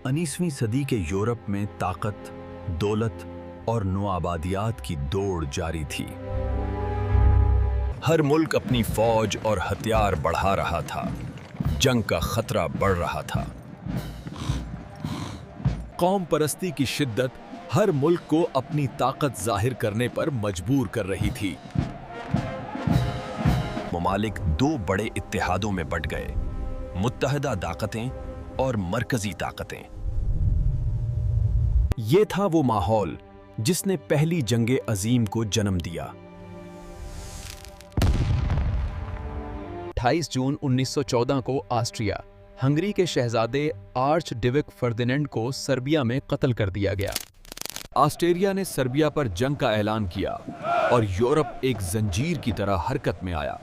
19वीं सदी के यूरोप में ताकत, दौलत और नौआबादियात की दौड़ जारी थी। हर मुल्क अपनी फौज और हथियार बढ़ा रहा था। जंग का खतरा बढ़ रहा था। कौम परस्ती की शिद्दत हर मुल्क को अपनी ताकत जाहिर करने पर मजबूर कर रही थी। ममालिक दो बड़े इत्तेहादों में बंट गए, मुत्तहदा ताकतें और मरकजी ताकतें। ये था वो माहौल जिसने पहली जंगे अजीम को जन्म दिया। 28 जून 1914 को ऑस्ट्रिया हंगरी के शहजादे आर्च डिविक फर्दिनेंड को सर्बिया में कत्ल कर दिया गया। ऑस्ट्रिया ने सर्बिया पर जंग का ऐलान किया और यूरोप एक जंजीर की तरह हरकत में आया।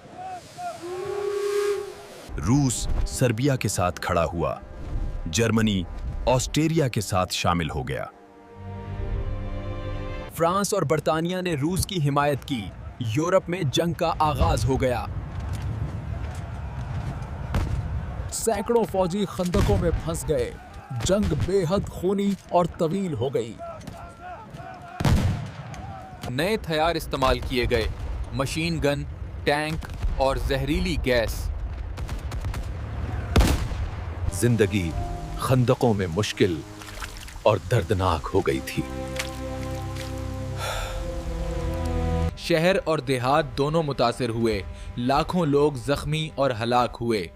रूस सर्बिया के साथ खड़ा हुआ, जर्मनी ऑस्ट्रिया के साथ शामिल हो गया। फ्रांस और बर्तानिया ने रूस की हिमायत की। यूरोप में जंग का आगाज हो गया। सैकड़ों फौजी खंदकों में फंस गए। जंग बेहद खूनी और तवील हो गई। नए हथियार इस्तेमाल किए गए, मशीन गन, टैंक और जहरीली गैस। जिंदगी खंदकों में मुश्किल और दर्दनाक हो गई थी। शहर और देहात दोनों मुतासिर हुए। लाखों लोग जख्मी और हलाक हुए।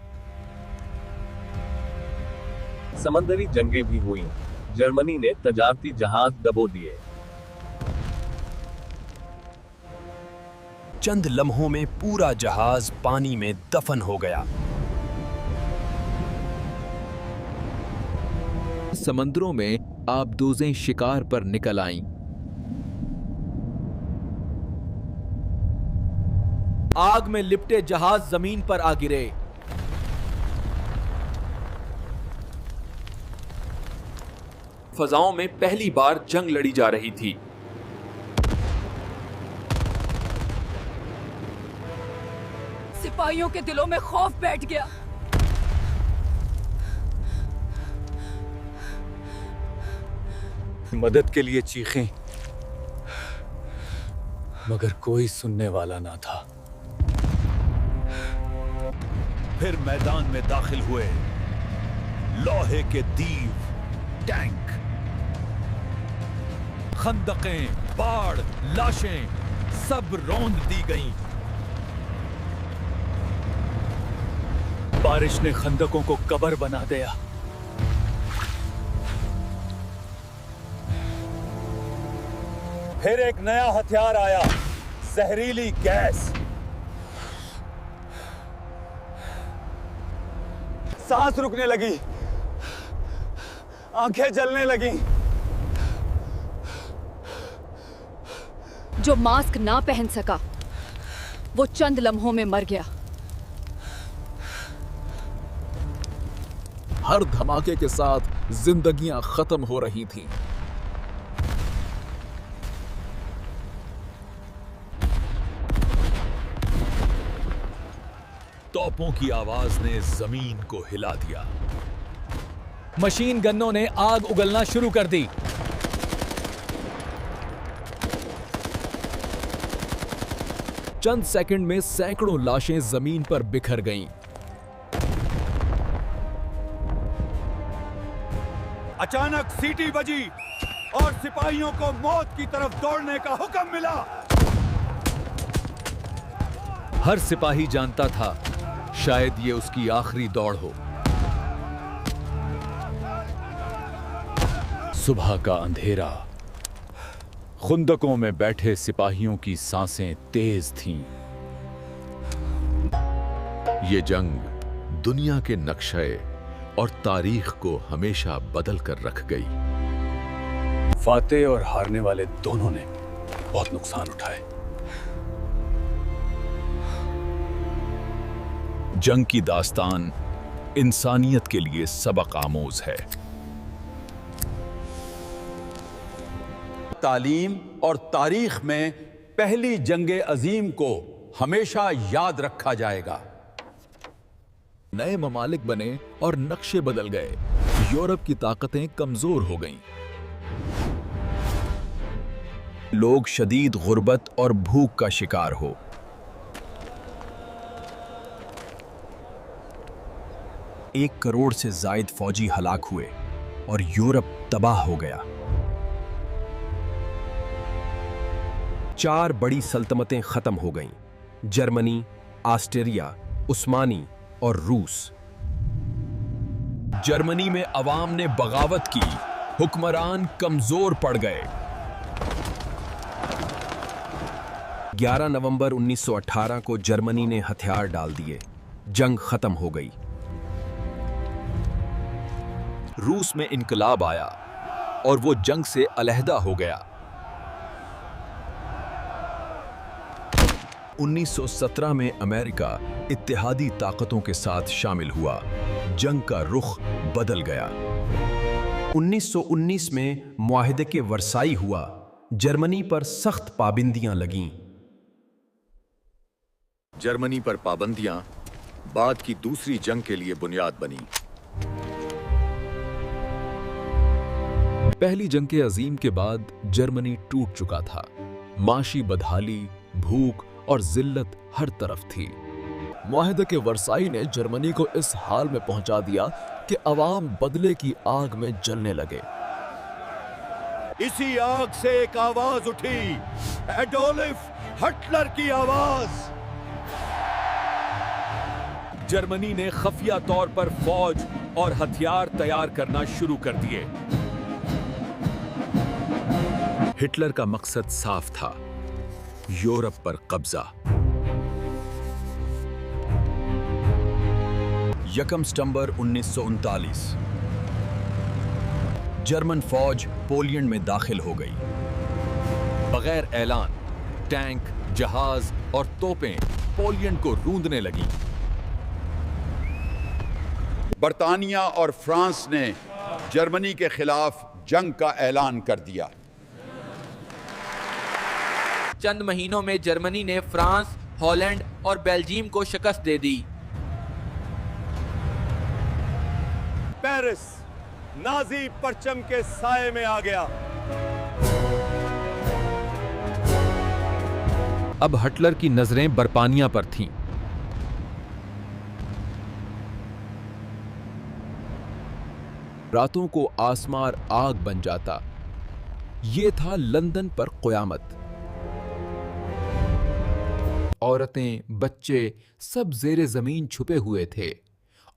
समंदरी जंगें भी हुईं। जर्मनी ने तजारती जहाज दबो दिए। चंद लम्हों में पूरा जहाज पानी में दफन हो गया। समंदरों में आबदोजें शिकार पर निकल आईं। आग में लिपटे जहाज जमीन पर आ गिरे। फजाओं में पहली बार जंग लड़ी जा रही थी। सिपाहियों के दिलों में खौफ बैठ गया। मदद के लिए चीखें, मगर कोई सुनने वाला ना था। फिर मैदान में दाखिल हुए लोहे के दीव, टैंक, खंदकें, बाढ़, लाशें सब रौंद दी गईं। बारिश ने खंदकों को कब्र बना दिया। फिर एक नया हथियार आया, जहरीली गैस। सांस रुकने लगी, आंखें जलने लगी। जो मास्क ना पहन सका वो चंद लम्हों में मर गया। हर धमाके के साथ जिंदगियां खत्म हो रही थीं। तोपों की आवाज ने जमीन को हिला दिया। मशीन गन्नों ने आग उगलना शुरू कर दी। चंद सेकंड में सैकड़ों लाशें जमीन पर बिखर गईं। अचानक सीटी बजी और सिपाहियों को मौत की तरफ दौड़ने का हुक्म मिला। हर सिपाही जानता था शायद ये उसकी आखिरी दौड़ हो। सुबह का अंधेरा। खुंदकों में बैठे सिपाहियों की सांसें तेज थीं। ये जंग दुनिया के नक्शे और तारीख को हमेशा बदल कर रख गई। फातेह और हारने वाले दोनों ने बहुत नुकसान उठाए। जंग की दास्तान इंसानियत के लिए सबक आमोज है। तालीम और तारीख में पहली जंगे अजीम को हमेशा याद रखा जाएगा। नए ममालिक बने और नक्शे बदल गए। यूरोप की ताकतें कमजोर हो गईं। लोग शदीद गुर्बत और भूख का शिकार हो। 1 करोड़ से जायद फौजी हलाक हुए और यूरोप तबाह हो गया। 4 बड़ी सल्तनतें खत्म हो गईं, जर्मनी, ऑस्ट्रिया, उस्मानी और रूस। जर्मनी में अवाम ने बगावत की, हुक्मरान कमजोर पड़ गए। 11 नवंबर 1918 को जर्मनी ने हथियार डाल दिए, जंग खत्म हो गई। रूस में इनकलाब आया और वो जंग से अलहदा हो गया। 1917 में अमेरिका इत्तेहादी ताकतों के साथ शामिल हुआ, जंग का रुख बदल गया। 1919 में मुआहदे के वर्साई हुआ, जर्मनी पर सख्त पाबंदियां लगीं। जर्मनी पर पाबंदियां बाद की दूसरी जंग के लिए बुनियाद बनी। पहली जंग के अजीम के बाद जर्मनी टूट चुका था। माशी बदहाली, भूख और जिल्लत हर तरफ थी। मुआहदे के वर्साई ने जर्मनी को इस हाल में पहुंचा दिया कि अवाम बदले की आग में जलने लगे। इसी आग से एक आवाज उठी, एडोल्फ हिटलर की आवाज। जर्मनी ने खफिया तौर पर फौज और हथियार तैयार करना शुरू कर दिए। हिटलर का मकसद साफ था, यूरोप पर कब्जा। 1 सितंबर 1939 जर्मन फौज पोलैंड में दाखिल हो गई। बगैर ऐलान टैंक, जहाज और तोपें पोलैंड को रूंधने लगी। बर्तानिया और फ्रांस ने जर्मनी के खिलाफ जंग का ऐलान कर दिया। चंद महीनों में जर्मनी ने फ्रांस, हॉलैंड और बेल्जियम को शिकस्त दे दी। पेरिस नाजी परचम के साए में आ गया। अब हिटलर की नजरें बर्तानिया पर थीं। रातों को आसमान आग बन जाता। ये था लंदन पर क़यामत। औरतें, बच्चे सब ज़ेरे ज़मीन छुपे हुए थे।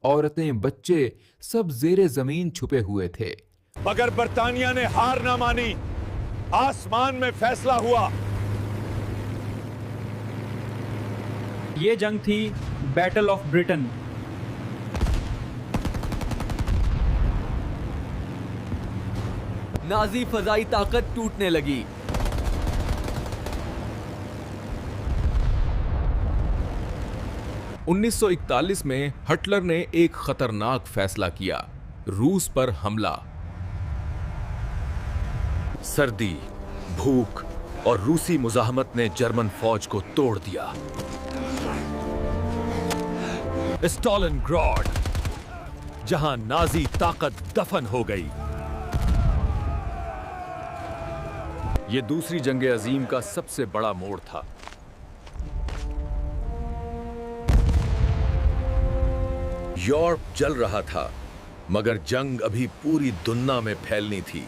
औरतें, बच्चे सब ज़ेरे ज़मीन छुपे हुए थे। मगर बर्तानिया ने हार ना मानी। आसमान में फैसला हुआ। ये जंग थी बैटल ऑफ ब्रिटेन। नाजी फजाई ताकत टूटने लगी। – 1941 में हिटलर ने एक खतरनाक फैसला किया, रूस पर हमला। सर्दी, भूख और रूसी मुजाहमत ने जर्मन फौज को तोड़ दिया। स्टालिनग्राड, जहां नाजी ताकत दफन हो गई। यह दूसरी जंग अजीम का सबसे बड़ा मोड़ था। यूरोप जल रहा था, मगर जंग अभी पूरी दुनिया में फैलनी थी।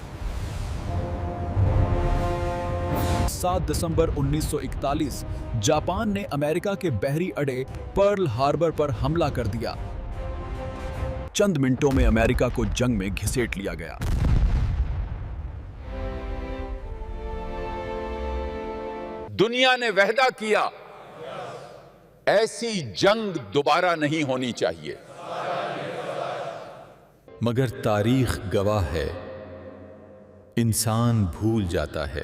7 दिसंबर 1941 जापान ने अमेरिका के बहरी अड्डे पर्ल हार्बर पर हमला कर दिया। चंद मिनटों में अमेरिका को जंग में घिसेट लिया गया। दुनिया ने वादा किया, ऐसी जंग दोबारा नहीं होनी चाहिए। मगर तारीख गवाह है, इंसान भूल जाता है।